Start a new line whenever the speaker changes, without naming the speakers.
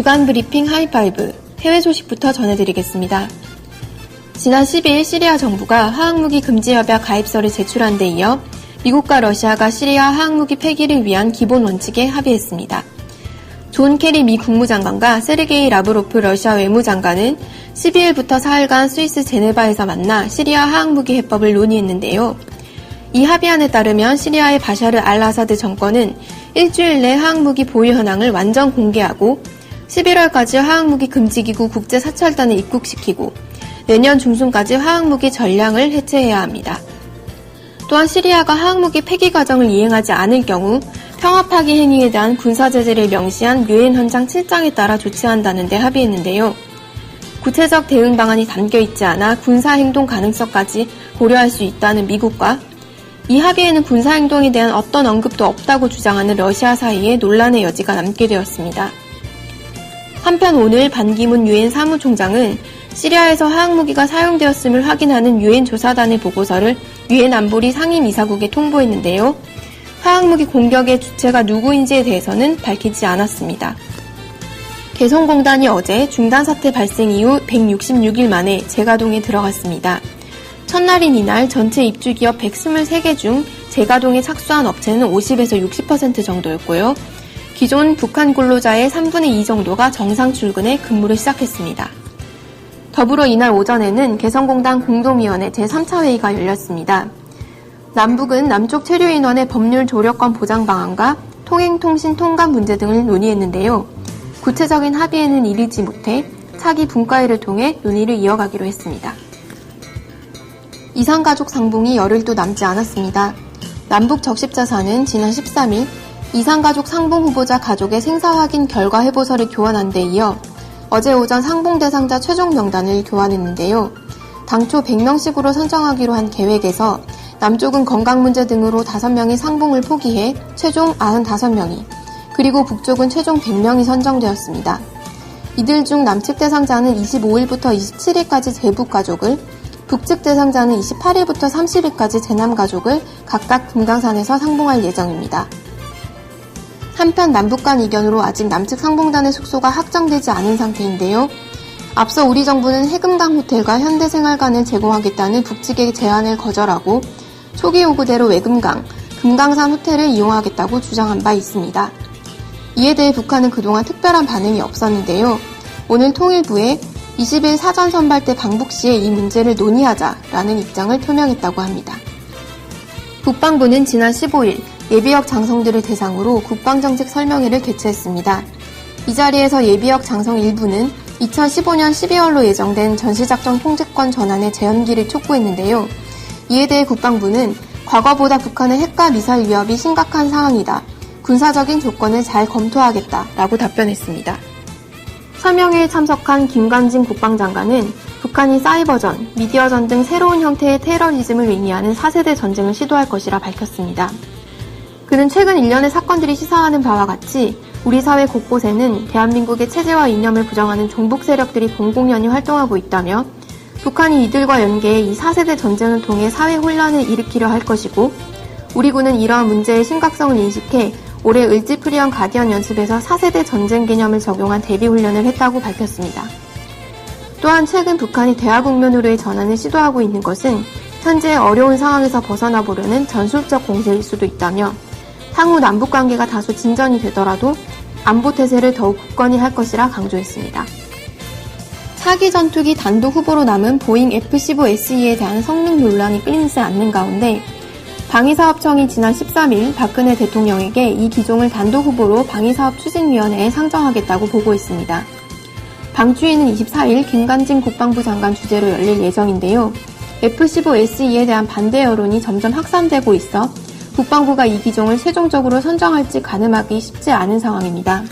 주간 브리핑 하이파이브, 해외 소식부터 전해드리겠습니다. 지난 12일 시리아 정부가 화학무기 금지 협약 가입서를 제출한 데 이어 미국과 러시아가 시리아 화학무기 폐기를 위한 기본 원칙에 합의했습니다. 존 케리 미 국무장관과 세르게이 라브로프 러시아 외무장관은 12일부터 사흘간 스위스 제네바에서 만나 시리아 화학무기 해법을 논의했는데요. 이 합의안에 따르면 시리아의 바샤르 알 아사드 정권은 일주일 내 화학무기 보유 현황을 완전 공개하고 11월까지 화학무기 금지기구 국제사찰단을 입국시키고 내년 중순까지 화학무기 전량을 해체해야 합니다. 또한 시리아가 화학무기 폐기 과정을 이행하지 않을 경우 평화 파기 행위에 대한 군사제재를 명시한 유엔 헌장 7장에 따라 조치한다는 데 합의했는데요. 구체적 대응 방안이 담겨있지 않아 군사행동 가능성까지 고려할 수 있다는 미국과 이 합의에는 군사행동에 대한 어떤 언급도 없다고 주장하는 러시아 사이에 논란의 여지가 남게 되었습니다. 한편 오늘 반기문 유엔 사무총장은 시리아에서 화학무기가 사용되었음을 확인하는 유엔 조사단의 보고서를 유엔 안보리 상임이사국에 통보했는데요. 화학무기 공격의 주체가 누구인지에 대해서는 밝히지 않았습니다. 개성공단이 어제 중단 사태 발생 이후 166일 만에 재가동에 들어갔습니다. 첫날인 이날 전체 입주 기업 123개 중 재가동에 착수한 업체는 50에서 60% 정도였고요. 기존 북한 근로자의 3분의 2 정도가 정상 출근해 근무를 시작했습니다. 더불어 이날 오전에는 개성공단 공동위원회 제3차 회의가 열렸습니다. 남북은 남쪽 체류 인원의 법률 조력권 보장 방안과 통행통신 통관 문제 등을 논의했는데요. 구체적인 합의에는 이르지 못해 차기 분과회를 통해 논의를 이어가기로 했습니다. 이산가족 상봉이 열흘도 남지 않았습니다. 남북 적십자사는 지난 13일 이산가족 상봉 후보자 가족의 생사 확인 결과 해보서를 교환한 데 이어 어제 오전 상봉 대상자 최종 명단을 교환했는데요. 당초 100명씩으로 선정하기로 한 계획에서 남쪽은 건강 문제 등으로 5명의 상봉을 포기해 최종 95명이, 그리고 북쪽은 최종 100명이 선정되었습니다. 이들 중 남측 대상자는 25일부터 27일까지 대북 가족을, 북측 대상자는 28일부터 30일까지 제남 가족을 각각 금강산에서 상봉할 예정입니다. 한편 남북 간 이견으로 아직 남측 상봉단의 숙소가 확정되지 않은 상태인데요. 앞서 우리 정부는 해금강 호텔과 현대생활관을 제공하겠다는 북측의 제안을 거절하고 초기 요구대로 외금강, 금강산 호텔을 이용하겠다고 주장한 바 있습니다. 이에 대해 북한은 그동안 특별한 반응이 없었는데요. 오늘 통일부에 20일 사전 선발 때 방북 시에 이 문제를 논의하자라는 입장을 표명했다고 합니다. 국방부는 지난 15일 예비역 장성들을 대상으로 국방정책 설명회를 개최했습니다. 이 자리에서 예비역 장성 일부는 2015년 12월로 예정된 전시작전 통제권 전환의 재연기를 촉구했는데요. 이에 대해 국방부는 과거보다 북한의 핵과 미사일 위협이 심각한 상황이다. 군사적인 조건을 잘 검토하겠다라고 답변했습니다. 설명회에 참석한 김관진 국방장관은 북한이 사이버전, 미디어전 등 새로운 형태의 테러리즘을 의미하는 4세대 전쟁을 시도할 것이라 밝혔습니다. 그는 최근 일련의 사건들이 시사하는 바와 같이 우리 사회 곳곳에는 대한민국의 체제와 이념을 부정하는 종북 세력들이 공공연히 활동하고 있다며 북한이 이들과 연계해 이 4세대 전쟁을 통해 사회 혼란을 일으키려 할 것이고 우리 군은 이러한 문제의 심각성을 인식해 올해 을지프리언 가디언 연습에서 4세대 전쟁 개념을 적용한 대비훈련을 했다고 밝혔습니다. 또한 최근 북한이 대화국면으로의 전환을 시도하고 있는 것은 현재의 어려운 상황에서 벗어나 보려는 전술적 공세일 수도 있다며 향후 남북관계가 다소 진전이 되더라도 안보태세를 더욱 굳건히 할 것이라 강조했습니다. 차기 전투기 단독 후보로 남은 보잉 F-15SE에 대한 성능 논란이 끊이지 않는 가운데 방위사업청이 지난 13일 박근혜 대통령에게 이 기종을 단독 후보로 방위사업추진위원회에 상정하겠다고 보고했습니다. 방추위는 24일 김관진 국방부 장관 주재로 열릴 예정인데요. F-15SE에 대한 반대 여론이 점점 확산되고 있어 국방부가 이 기종을 최종적으로 선정할지 가늠하기 쉽지 않은 상황입니다.